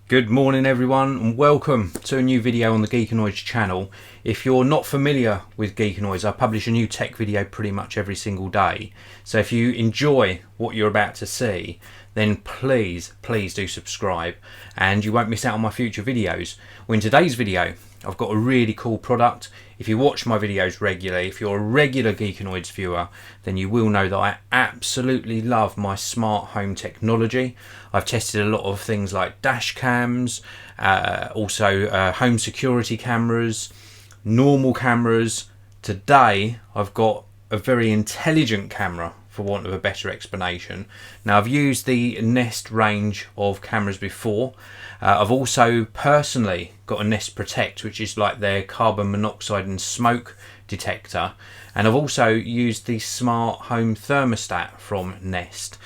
Good morning everyone and welcome to a new video on the Geekanoids channel. If you're not familiar with Geekanoids, I publish a new tech video pretty much every single day. So if you enjoy what you're about to see, then please do subscribe and you won't miss out on my future videos. Well, in today's video, I've got a really cool product. If you watch my videos regularly, if you're a regular Geekanoids viewer, then you will know that I absolutely love my smart home technology. I've tested a lot of things like dash cams, also home security cameras, normal cameras. Today I've got a very intelligent camera, for want of a better explanation. Now, I've used the Nest range of cameras before. I've also personally got a Nest Protect, which is like their carbon monoxide and smoke detector, and I've also used the smart home thermostat from Nest.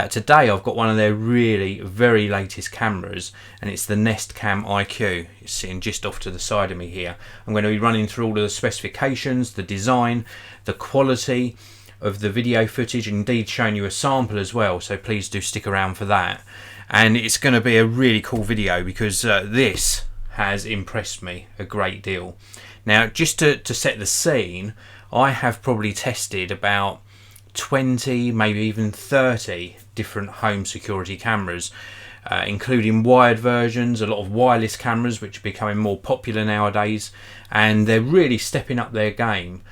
Today I've got one of their really very latest cameras, and it's the Nest Cam IQ. It's sitting just off to the side of me here. I'm going to be running through all of the specifications, the design, the quality of the video footage, and indeed showing you a sample as well, so please do stick around for that. And it's going to be a really cool video because this has impressed me a great deal. Now, just to set the scene, I have probably tested about 20, maybe even 30 different home security cameras, including wired versions, a lot of wireless cameras which are becoming more popular nowadays, and they're really stepping up their game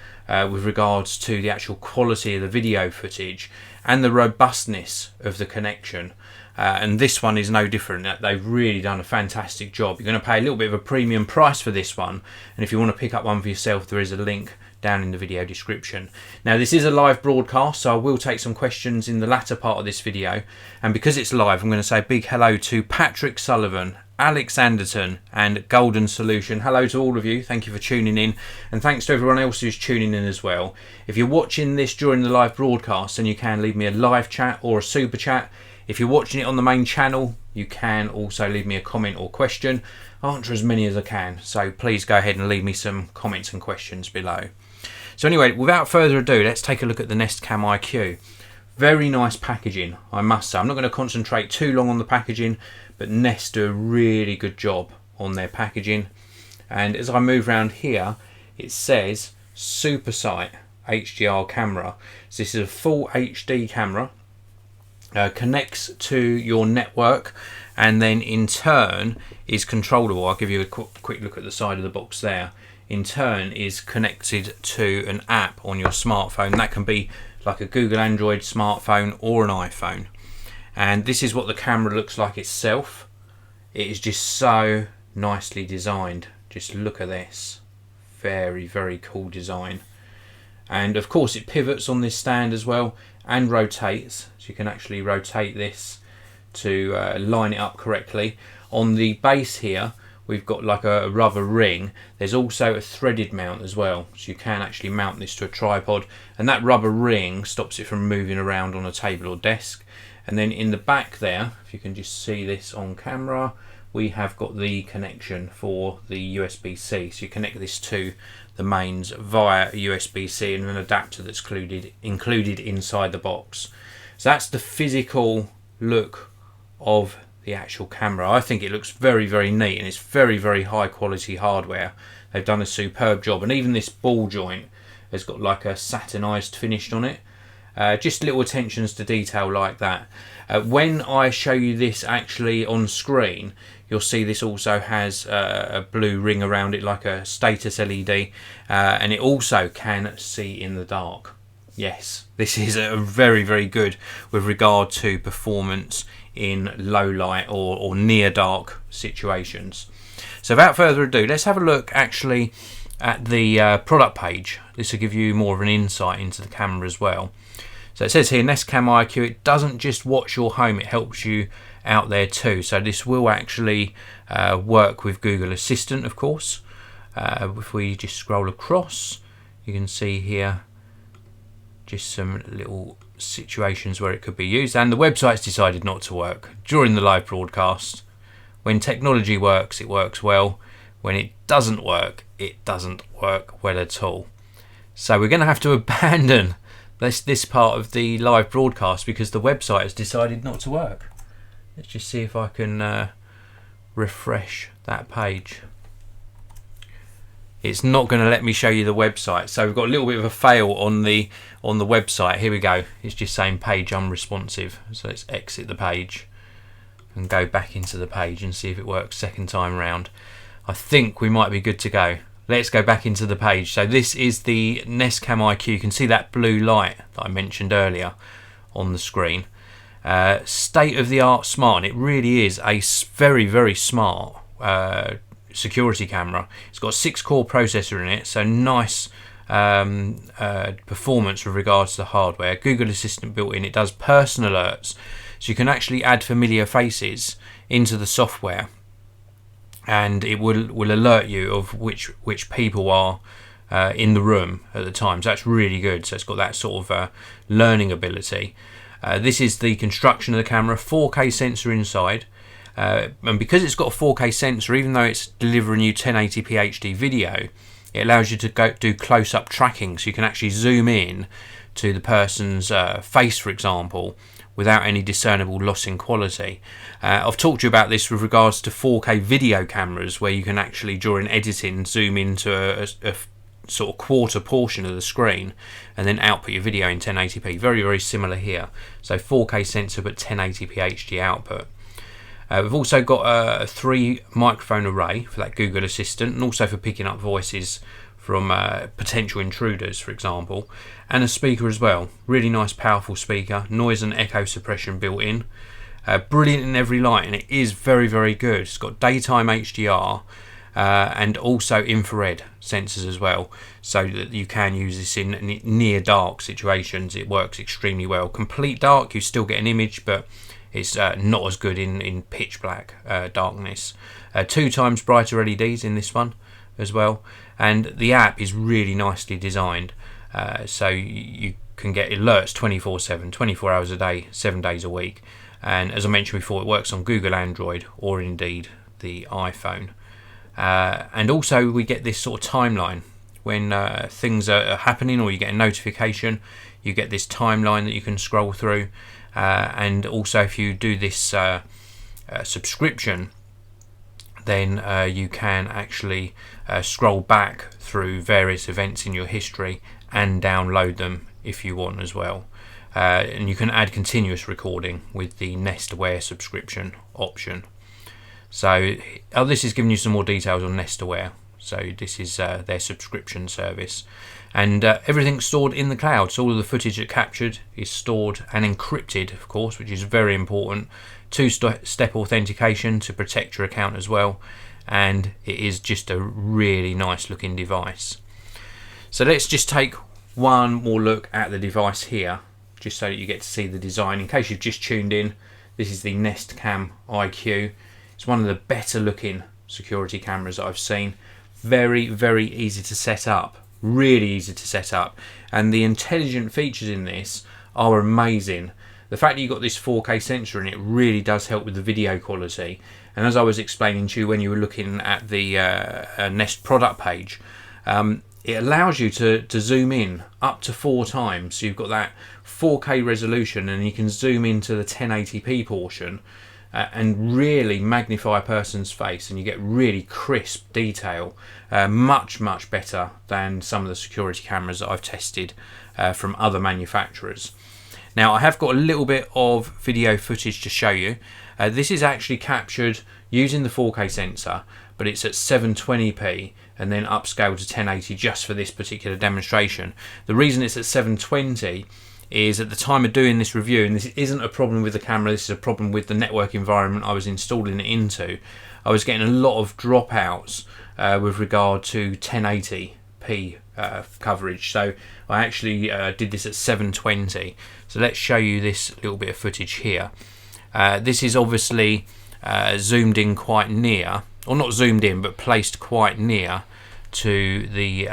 with regards to the actual quality of the video footage and the robustness of the connection. And this one is no different. They've really done a fantastic job. You're going to pay a little bit of a premium price for this one, and if you want to pick up one for yourself, there is a link down in the video description. Now, this is a live broadcast, so I will take some questions in the latter part of this video, and because it's live, I'm going to say a big hello to Patrick Sullivan, Alex Anderton and Golden Solution. Hello to all of you, thank you for tuning in, and thanks to everyone else who's tuning in as well. If you're watching this during the live broadcast, then you can leave me a live chat or a super chat. If you're watching it on the main channel, you can also leave me a comment or question. I'll answer as many as I can, so please go ahead and leave me some comments and questions below. So anyway, without further ado, let's take a look at the Nest Cam IQ. Very nice packaging, I must say. I'm not going to concentrate too long on the packaging, but Nest do a really good job on their packaging. And as I move around here, it says SuperSight HDR camera. So this is a full HD camera, connects to your network, and then in turn is controllable. I'll give you a quick look at the side of the box there. In turn is connected to an app on your smartphone. That can be like a Google Android smartphone or an iPhone. And this is what the camera looks like itself. It is just so nicely designed. Just look at this. Very cool design. And of course it pivots on this stand as well and rotates, so you can actually rotate this to line it up correctly. On the base here we've got like a rubber ring. There's also a threaded mount as well, so you can actually mount this to a tripod, and that rubber ring stops it from moving around on a table or desk. And then in the back there, if you can just see this on camera, we have got the connection for the USB-C. So you connect this to the mains via USB-C and an adapter that's included inside the box. So that's the physical look of the actual camera. I think it looks very neat, and it's very high quality hardware. They've done a superb job, and even this ball joint has got like a satinized finish on it. Just little attentions to detail like that. When I show you this actually on screen, you'll see this also has a blue ring around it like a status LED, and it also can see in the dark. Yes, this is a very good with regard to performance in low light or near dark situations. So without further ado, let's have a look actually at the product page. This will give you more of an insight into the camera as well. So it says here, Nest Cam IQ, it doesn't just watch your home, it helps you out there too. So this will actually work with Google Assistant, of course. If we just scroll across, you can see here just some little situations where it could be used, and the website's decided not to work during the live broadcast. When technology works, it works well. When it doesn't work, it doesn't work well at all. So we're going to have to abandon this part of the live broadcast because the website has decided not to work. Let's just see if I can refresh that page, it's not going to let me show you the website. So we've got a little bit of a fail on the website. Here we go. It's just saying page unresponsive. So let's exit the page and go back into the page and see if it works second time round. I think we might be good to go. Let's go back into the page. So this is the Nest Cam IQ. You can see that blue light that I mentioned earlier on the screen. State-of-the-art smart, and it really is a very, very smart security camera. It's got a 6-core processor in it, so nice performance with regards to the hardware. Google Assistant built in. It does person alerts, so you can actually add familiar faces into the software, and it will alert you of which people are in the room at the time. So that's really good. So it's got that sort of learning ability. This is the construction of the camera. 4K sensor inside. And because it's got a 4K sensor, even though it's delivering you 1080p HD video, it allows you to do close-up tracking, so you can actually zoom in to the person's face, for example, without any discernible loss in quality. I've talked to you about this with regards to 4K video cameras, where you can actually, during editing, zoom into a sort of quarter portion of the screen and then output your video in 1080p. Very, very similar here. So 4K sensor but 1080p HD output. We've also got a 3 microphone array for that Google Assistant, and also for picking up voices from potential intruders, for example, and a speaker as well. Really nice, powerful speaker, noise and echo suppression built in. Brilliant in every light, and it is very, very good. It's got daytime HDR and also infrared sensors as well, so that you can use this in near dark situations. It works extremely well. Complete dark, you still get an image, but it's not as good in pitch black darkness. 2 times brighter LEDs in this one as well, and the app is really nicely designed, so you can get alerts 24/7, 24 hours a day, 7 days a week. And as I mentioned before, it works on Google Android or indeed the iPhone. And also we get this sort of timeline when things are happening, or you get a notification. You get this timeline that you can scroll through. And also, if you do this subscription, then you can actually scroll back through various events in your history and download them if you want as well. And you can add continuous recording with the Nest Aware subscription option. So this is giving you some more details on Nest Aware. So this is their subscription service, and everything's stored in the cloud. So all of the footage it captured is stored and encrypted, of course, which is very important. 2-step authentication to protect your account as well, and it is just a really nice looking device. So let's just take one more look at the device here, just so that you get to see the design. In case you've just tuned in, this is the Nest Cam IQ. It's one of the better looking security cameras that I've seen. Very, very easy to set up, really easy to set up, and the intelligent features in this are amazing. The fact that you've got this 4K sensor in it really does help with the video quality, and as I was explaining to you when you were looking at the Nest product page, it allows you to zoom in up to 4 times, so you've got that 4K resolution, and you can zoom into the 1080p portion and really magnify a person's face, and you get really crisp detail, much better than some of the security cameras that I've tested from other manufacturers. Now I have got a little bit of video footage to show you. This is actually captured using the 4K sensor, but it's at 720p and then upscaled to 1080 just for this particular demonstration. The reason it's at 720 is at the time of doing this review, and this isn't a problem with the camera, this is a problem with the network environment I was installing it into, I was getting a lot of dropouts with regard to 1080p coverage. So I actually did this at 720. So let's show you this little bit of footage here. This is obviously zoomed in quite near, or not zoomed in, but placed quite near to the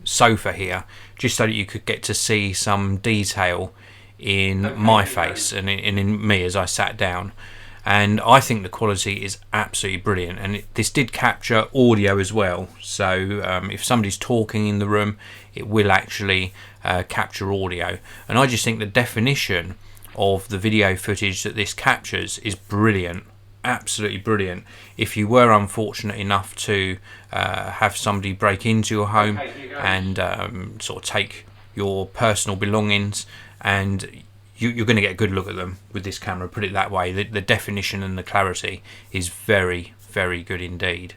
sofa here, just so that you could get to see some detail in my face and in me as I sat down. And I think the quality is absolutely brilliant, and this did capture audio as well, so if somebody's talking in the room, it will actually capture audio. And I just think the definition of the video footage that this captures is brilliant. Absolutely brilliant. If you were unfortunate enough to have somebody break into your home and sort of take your personal belongings, and you're going to get a good look at them with this camera, put it that way. The definition and the clarity is very, very good indeed.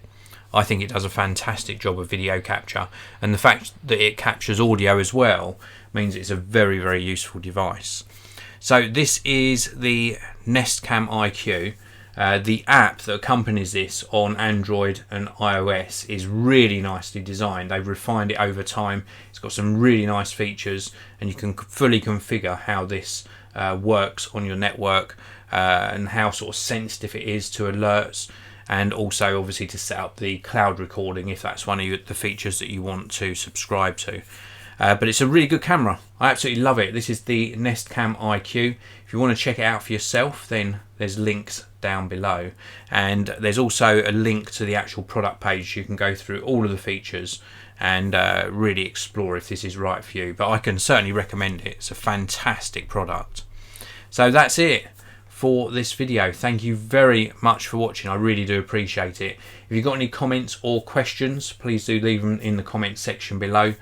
I think it does a fantastic job of video capture, and the fact that it captures audio as well means it's a very, very useful device. So this is the Nest Cam IQ. The app that accompanies this on Android and iOS is really nicely designed. They've refined it over time. It's got some really nice features, and you can fully configure how this works on your network, and how sort of sensitive it is to alerts, and also obviously to set up the cloud recording if that's one of the features that you want to subscribe to. But it's a really good camera. I absolutely love it. This is the Nest Cam IQ. If you want to check it out for yourself, then there's links down below, and there's also a link to the actual product page. You can go through all of the features and really explore if this is right for you. But I can certainly recommend it. It's a fantastic product. So that's it for this video. Thank you very much for watching. I really do appreciate it. If you've got any comments or questions, please do leave them in the comments section below.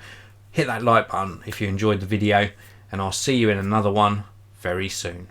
Hit that like button if you enjoyed the video, and I'll see you in another one very soon.